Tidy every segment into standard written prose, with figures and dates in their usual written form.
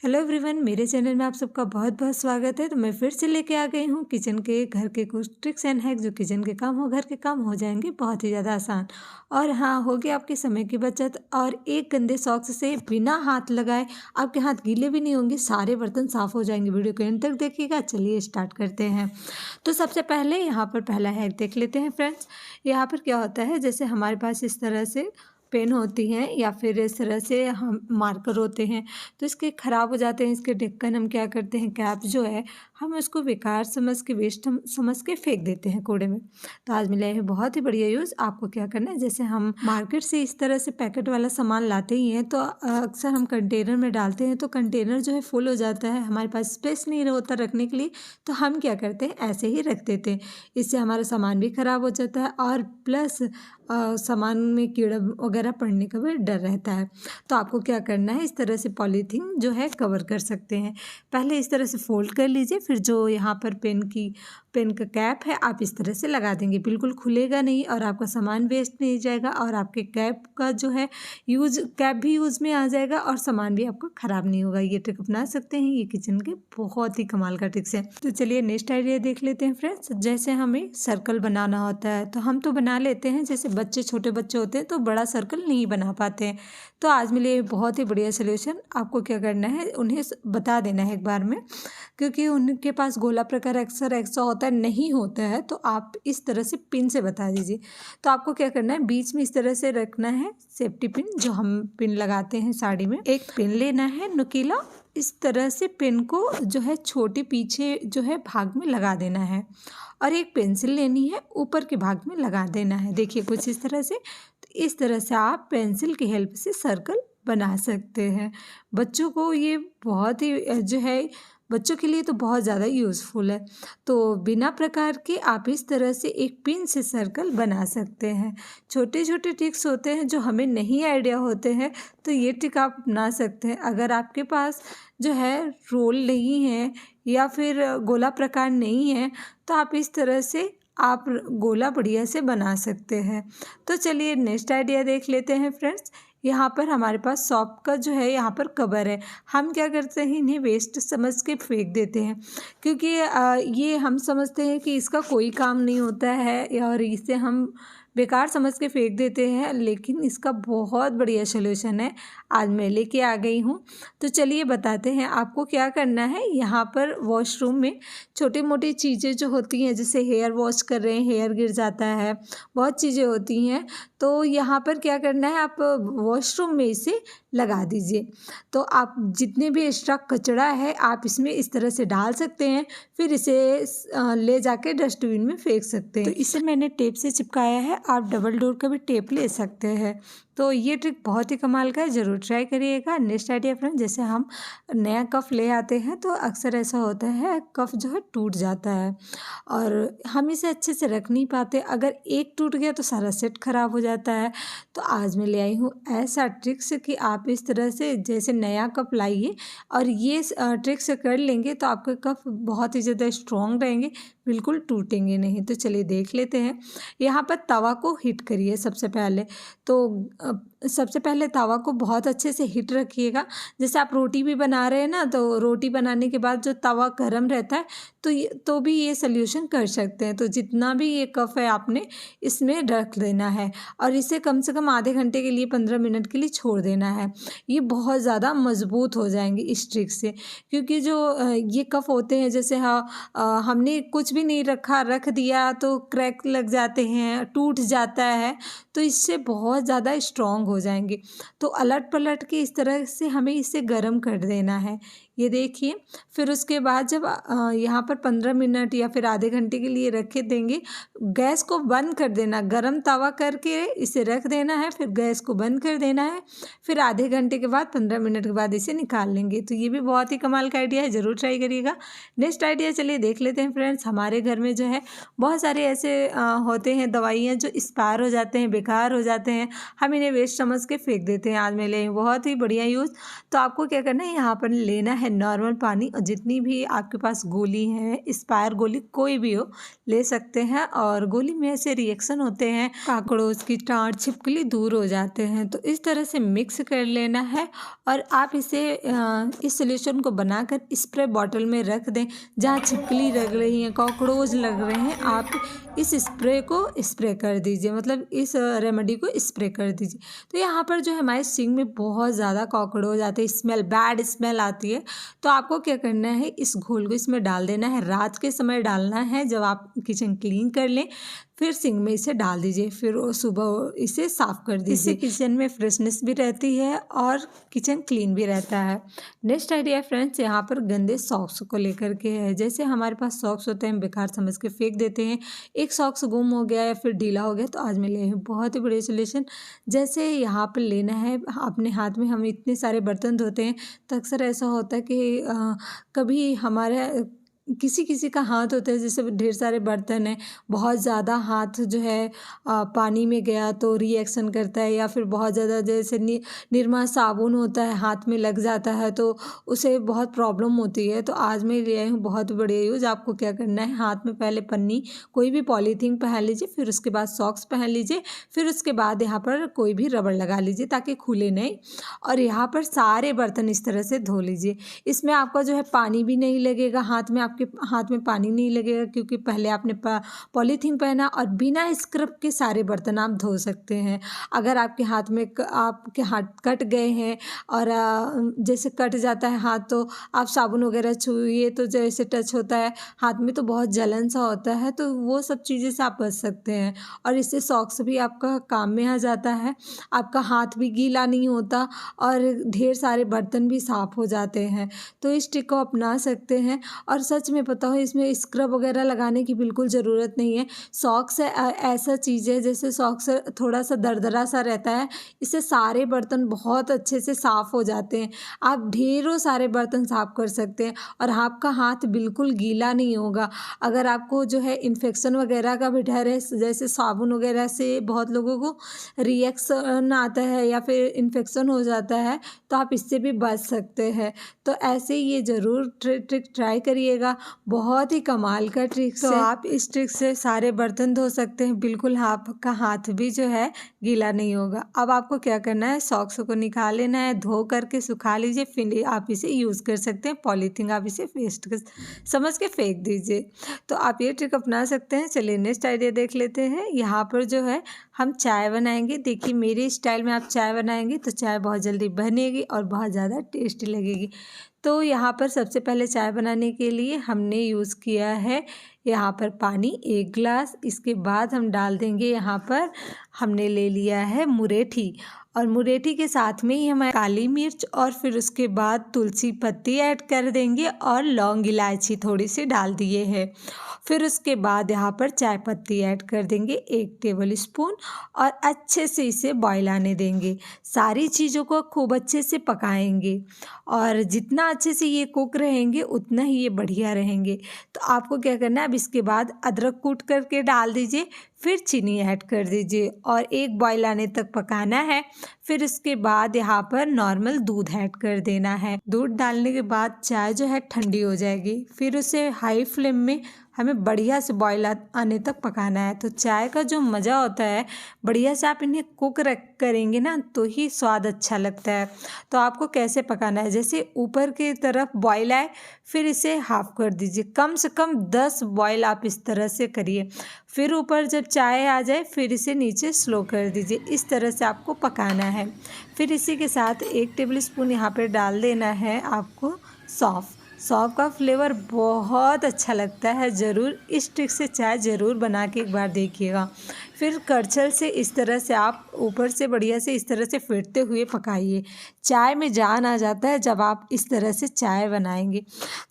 Hello everyone, मेरे channel में आप सबका बहुत बहुत स्वागत है। तो मैं फिर से लेके आ गई हूँ किचन के घर के कुछ ट्रिक्स एंड हैक, जो किचन के काम हो घर के काम हो जाएंगे बहुत ही ज़्यादा आसान। और हाँ, होगी आपके समय की बचत। और एक गंदे सॉक्स से बिना हाथ लगाए आपके हाथ गीले भी नहीं होंगे, सारे बर्तन साफ़ हो जाएंगे। वीडियो को एंड तक देखिएगा। चलिए स्टार्ट करते हैं। तो सबसे पहले यहाँ पर पहला हैक देख लेते हैं फ्रेंड्स। यहाँ पर क्या होता है, जैसे हमारे पास इस तरह से पेन होती हैं या फिर इस तरह से हम मार्कर होते हैं, तो इसके ख़राब हो जाते हैं। इसके ढक्कन हम क्या करते हैं, कैप जो है हम उसको बेकार समझ के, वेस्ट हम समझ के फेंक देते हैं कूड़े में। तो आज मिला है बहुत ही बढ़िया यूज़। आपको क्या करना है, जैसे हम मार्केट से इस तरह से पैकेट वाला सामान लाते ही हैं, तो अक्सर हम कंटेनर में डालते हैं, तो कंटेनर जो है फुल हो जाता है, हमारे पास स्पेस नहीं होता रखने के लिए। तो हम क्या करते हैं, ऐसे ही रख देते हैं। इससे हमारा सामान भी ख़राब हो जाता है और प्लस सामान में कीड़ा वगैरह पड़ने का भी डर रहता है। तो आपको क्या करना है, इस तरह से पॉलीथीन जो है कवर कर सकते हैं। पहले इस तरह से फोल्ड कर लीजिए, फिर जो यहाँ पर पेन का कैप है आप इस तरह से लगा देंगे। बिल्कुल खुलेगा नहीं और आपका सामान वेस्ट नहीं जाएगा, और आपके कैप का जो है कैप भी यूज़ में आ जाएगा और सामान भी आपका ख़राब नहीं होगा। ये ट्रिक अपना सकते हैं, ये किचन के बहुत ही कमाल का ट्रिक्स है। तो चलिए नेक्स्ट आइडिया देख लेते हैं फ्रेंड्स। जैसे हमें सर्कल बनाना होता है तो हम तो बना लेते हैं, जैसे छोटे बच्चे होते हैं तो बड़ा सर्कल नहीं बना पाते हैं। तो आज मिले बहुत ही बढ़िया सोल्यूशन। आपको क्या करना है, उन्हें बता देना है एक बार में, क्योंकि उनके पास गोला प्रकार अक्सर ऐसा होता है, नहीं होता है, तो आप इस तरह से पिन से बता दीजिए। तो आपको क्या करना है, बीच में इस तरह से रखना है सेफ्टी पिन, जो हम पिन लगाते हैं साड़ी में। एक पिन लेना है नुकीला, इस तरह से पिन को जो है छोटे पीछे जो है भाग में लगा देना है, और एक पेंसिल लेनी है, ऊपर के भाग में लगा देना है। देखिए कुछ इस तरह से। तो इस तरह से आप पेंसिल की हेल्प से सर्कल बना सकते हैं। बच्चों को ये बहुत ही जो है, बच्चों के लिए तो बहुत ज़्यादा यूज़फुल है। तो बिना प्रकार के आप इस तरह से एक पिन से सर्कल बना सकते हैं। छोटे छोटे ट्रिक्स होते हैं जो हमें नहीं आइडिया होते हैं, तो ये ट्रिक आप अपना सकते हैं। अगर आपके पास जो है रोल नहीं है या फिर गोला प्रकार नहीं है, तो आप इस तरह से आप गोला बढ़िया से बना सकते हैं। तो चलिए नेक्स्ट आइडिया देख लेते हैं फ्रेंड्स। यहाँ पर हमारे पास सॉप का जो है यहाँ पर कवर है। हम क्या करते हैं, इन्हें वेस्ट समझ के फेंक देते हैं, क्योंकि ये हम समझते हैं कि इसका कोई काम नहीं होता है और इसे हम बेकार समझ के फेंक देते हैं, लेकिन इसका बहुत बढ़िया सोल्यूशन है, आज मैं लेके आ गई हूँ। तो चलिए बताते हैं आपको क्या करना है। यहाँ पर वॉशरूम में छोटी मोटी चीज़ें जो होती हैं, जैसे हेयर वॉश कर रहे हैं, हेयर गिर जाता है, बहुत चीज़ें होती हैं, तो यहाँ पर क्या करना है, आप वॉशरूम में इसे लगा दीजिए। तो आप जितने भी एक्स्ट्रा कचरा है आप इसमें इस तरह से डाल सकते हैं, फिर इसे ले जाके डस्टबिन में फेंक सकते हैं। तो इसे मैंने टेप से चिपकाया है, आप डबल डोर का भी टेप ले सकते हैं। तो ये ट्रिक बहुत ही कमाल का है, ज़रूर ट्राई करिएगा। नेक्स्ट आइडिया फ्रेंड, जैसे हम नया कप ले आते हैं तो अक्सर ऐसा होता है कप जो है टूट जाता है और हम इसे अच्छे से रख नहीं पाते। अगर एक टूट गया तो सारा सेट खराब हो जाता है। तो आज मैं ले आई हूँ ऐसा ट्रिक्स कि आप इस तरह से जैसे नया कप लाइए और ये ट्रिक्स कर लेंगे तो आपके कप बहुत ही ज़्यादा स्ट्रॉन्ग रहेंगे, बिल्कुल टूटेंगे नहीं। तो चलिए देख लेते हैं। यहाँ पर तवा को हीट करिए सबसे पहले। तो सबसे पहले तवा को बहुत अच्छे से हीट रखिएगा। जैसे आप रोटी भी बना रहे हैं ना, तो रोटी बनाने के बाद जो तवा गर्म रहता है तो भी ये सल्यूशन कर सकते हैं। तो जितना भी ये कप है आपने इसमें रख देना है और इसे कम से कम आधे घंटे के लिए 15 मिनट के लिए छोड़ देना है। ये बहुत ज़्यादा मजबूत हो जाएंगे इस ट्रिक से, क्योंकि जो ये कप होते हैं, जैसे हमने कुछ भी नहीं रख दिया तो क्रैक लग जाते हैं, टूट जाता है, तो इससे बहुत ज़्यादा स्ट्रॉन्ग हो जाएंगे। तो अलट पलट के इस तरह से हमें इसे गर्म कर देना है। ये देखिए, फिर उसके बाद जब यहाँ पर 15 मिनट या फिर आधे घंटे के लिए रखे देंगे, गैस को बंद कर देना, गरम तवा करके इसे रख देना है, फिर गैस को बंद कर देना है, फिर आधे घंटे के बाद 15 मिनट के बाद इसे निकाल लेंगे। तो ये भी बहुत ही कमाल का आइडिया है, ज़रूर ट्राई करिएगा। नेक्स्ट आइडिया चलिए देख लेते हैं फ्रेंड्स। हमारे घर में जो है बहुत सारे ऐसे होते हैं दवाइयाँ जो एक्सपायर हो जाते हैं, बेकार हो जाते हैं, हम इन्हें वेस्ट समझ के फेंक देते हैं। आज मैं ले बहुत ही बढ़िया यूज़। तो आपको क्या करना है, यहाँ पर लेना है है नॉर्मल पानी, और जितनी भी आपके पास गोली है, एक्सपायर गोली कोई भी हो ले सकते हैं। और गोली में ऐसे रिएक्शन होते हैं, काकरोच कीटाणु छिपकली दूर हो जाते हैं। तो इस तरह से मिक्स कर लेना है और आप इस सोल्यूशन को बनाकर स्प्रे बॉटल में रख दें। जहाँ छिपकली लग रही है, कॉकरोच लग रहे हैं, आप इस स्प्रे को स्प्रे कर दीजिए, मतलब इस रेमेडी को स्प्रे कर दीजिए। तो यहाँ पर जो है हमारे सिंक में बहुत ज़्यादा कॉकरोच आते हैं, बैड स्मेल आती है। तो आपको क्या करना है, इस घोल को इसमें डाल देना है। रात के समय डालना है, जब आप किचन क्लीन कर लें फिर सिंक में इसे डाल दीजिए, फिर सुबह इसे साफ़ कर दीजिए। इससे किचन में फ्रेशनेस भी रहती है और किचन क्लीन भी रहता है। नेक्स्ट आइडिया फ्रेंड्स यहाँ पर गंदे सॉक्स को लेकर के है। जैसे हमारे पास सॉक्स होते हैं, बेकार समझ के फेंक देते हैं। एक सॉक्स गुम हो गया या फिर ढीला हो गया, तो आज मैं ले हूँ बहुत ही बड़ी सोल्यूशन। जैसे यहाँ पर लेना है अपने हाथ में, हम इतने सारे बर्तन धोते हैं तो अक्सर ऐसा होता है कि कभी हमारे किसी का हाथ होता है, जैसे ढेर सारे बर्तन हैं, बहुत ज़्यादा हाथ जो है पानी में गया तो रिएक्शन करता है, या फिर बहुत ज़्यादा जैसे निरमा साबुन होता है हाथ में लग जाता है तो उसे बहुत प्रॉब्लम होती है। तो आज मैं ले आई हूँ बहुत बड़े यूज। आपको क्या करना है, हाथ में पहले पन्नी कोई भी पॉलीथीन पहन लीजिए, फिर उसके बाद सॉक्स पहन लीजिए, फिर उसके बाद यहाँ पर कोई भी रबड़ लगा लीजिए ताकि खुले नहीं, और यहाँ पर सारे बर्तन इस तरह से धो लीजिए। इसमें आपका जो है पानी भी नहीं लगेगा, हाथ में आपके हाथ में पानी नहीं लगेगा, क्योंकि पहले आपने पॉलीथीन पहना, और बिना स्क्रब के सारे बर्तन आप धो सकते हैं। अगर आपके हाथ में आपके हाथ कट गए हैं और जैसे कट जाता है हाथ, तो आप साबुन वगैरह छुइए तो जैसे टच होता है हाथ में तो बहुत जलन सा होता है, तो वो सब चीज़ें से आप बच सकते हैं। और इससे सॉक्स भी आपका काम में आ जाता है, आपका हाथ भी गीला नहीं होता और ढेर सारे बर्तन भी साफ़ हो जाते हैं। तो इस ट्रिक को अपना सकते हैं। और सच में पता हो, इसमें स्क्रब वगैरह लगाने की बिल्कुल ज़रूरत नहीं है। सॉक्स ऐसा चीज़ है, जैसे सॉक्स थोड़ा सा दरदरा सा रहता है, इससे सारे बर्तन बहुत अच्छे से साफ़ हो जाते हैं। आप ढेरों सारे बर्तन साफ़ कर सकते हैं और आपका हाथ बिल्कुल गीला नहीं होगा। अगर आपको जो है इन्फेक्शन वगैरह का भी डर है, जैसे साबुन वगैरह से बहुत लोगों को रिएक्शन आता है या फिर इन्फेक्शन हो जाता है, तो आप इससे भी बच सकते हैं। तो ऐसे ही ये ज़रूर ट्रिक ट्राई करिएगा, बहुत ही कमाल का ट्रिक है। तो आप इस ट्रिक से सारे बर्तन धो सकते हैं, बिल्कुल आपका हाथ भी जो है गीला नहीं होगा। अब आपको क्या करना है, सॉक्स को निकाल लेना है, धो करके सुखा लीजिए, फिर आप इसे यूज़ कर सकते हैं। पॉलीथीन आप इसे वेस्ट समझ के फेंक दीजिए। तो आप ये ट्रिक अपना सकते हैं। चलिए नेक्स्ट आइडिया देख लेते हैं। यहाँ पर जो है हम चाय बनाएंगे। देखिए मेरे स्टाइल में आप चाय बनाएंगे तो चाय बहुत जल्दी बनेगी और बहुत ज़्यादा टेस्टी लगेगी। तो यहाँ पर सबसे पहले चाय बनाने के लिए हमने यूज़ किया है यहाँ पर पानी 1 गिलास। इसके बाद हम डाल देंगे, यहाँ पर हमने ले लिया है मुरेठी, और मुरेठी के साथ में ही हमारे काली मिर्च, और फिर उसके बाद तुलसी पत्ती ऐड कर देंगे और लौंग इलायची थोड़ी सी डाल दिए हैं। फिर उसके बाद यहाँ पर चाय पत्ती ऐड कर देंगे 1 टेबल स्पून, और अच्छे से इसे बॉईल आने देंगे। सारी चीज़ों को खूब अच्छे से पकाएंगे, और जितना अच्छे से ये कुक रहेंगे उतना ही ये बढ़िया रहेंगे। तो आपको क्या करना है, अब इसके बाद अदरक कूट करके डाल दीजिए, फिर चीनी ऐड कर दीजिए और 1 बॉईल आने तक पकाना है। फिर इसके बाद यहाँ पर नॉर्मल दूध ऐड कर देना है। दूध डालने के बाद चाय जो है ठंडी हो जाएगी, फिर उसे हाई फ्लेम में हमें बढ़िया से बॉईल आने तक पकाना है। तो चाय का जो मज़ा होता है, बढ़िया से आप इन्हें कुक करेंगे ना तो ही स्वाद अच्छा लगता है। तो आपको कैसे पकाना है, जैसे ऊपर की तरफ बॉईल आए फिर इसे हाफ़ कर दीजिए, कम से कम 10 बॉईल आप इस तरह से करिए। फिर ऊपर जब चाय आ जाए फिर इसे नीचे स्लो कर दीजिए। इस तरह से आपको पकाना है। फिर इसी के साथ 1 टेबल स्पून यहाँ पर डाल देना है आपको सौंफ। सौंफ का फ्लेवर बहुत अच्छा लगता है। ज़रूर इस ट्रिक से चाय ज़रूर बना के एक बार देखिएगा। फिर करछल से इस तरह से आप ऊपर से बढ़िया से इस तरह से फेंटते हुए पकाइए। चाय में जान आ जाता है जब आप इस तरह से चाय बनाएंगे।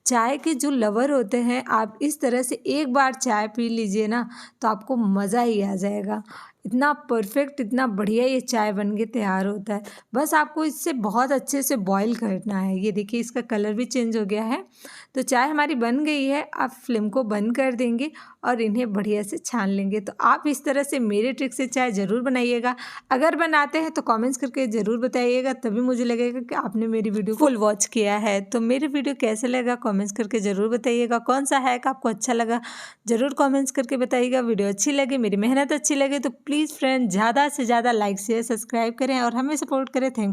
चाय के जो लवर होते हैं, आप इस तरह से एक बार चाय पी लीजिए ना तो आपको मज़ा ही आ जाएगा। इतना परफेक्ट, इतना बढ़िया ये चाय बन के तैयार होता है। बस आपको इससे बहुत अच्छे से बॉईल करना है। ये देखिए इसका कलर भी चेंज हो गया है। तो चाय हमारी बन गई है। आप फ्लेम को बंद कर देंगे और इन्हें बढ़िया से छान लेंगे। तो आप इस तरह से मेरे ट्रिक से चाय ज़रूर बनाइएगा। अगर बनाते हैं तो कमेंट्स करके ज़रूर बताइएगा, तभी मुझे लगेगा कि आपने मेरी वीडियो फुल वॉच किया है। तो मेरी वीडियो कैसे लगा कमेंट्स करके ज़रूर बताइएगा। कौन सा हैक आपको अच्छा लगा ज़रूर कमेंट्स करके बताइएगा। वीडियो अच्छी लगे, मेरी मेहनत अच्छी लगे तो प्लीज़ फ्रेंड ज़्यादा से ज़्यादा लाइक शेयर सब्सक्राइब करें और हमें सपोर्ट करें। थैंक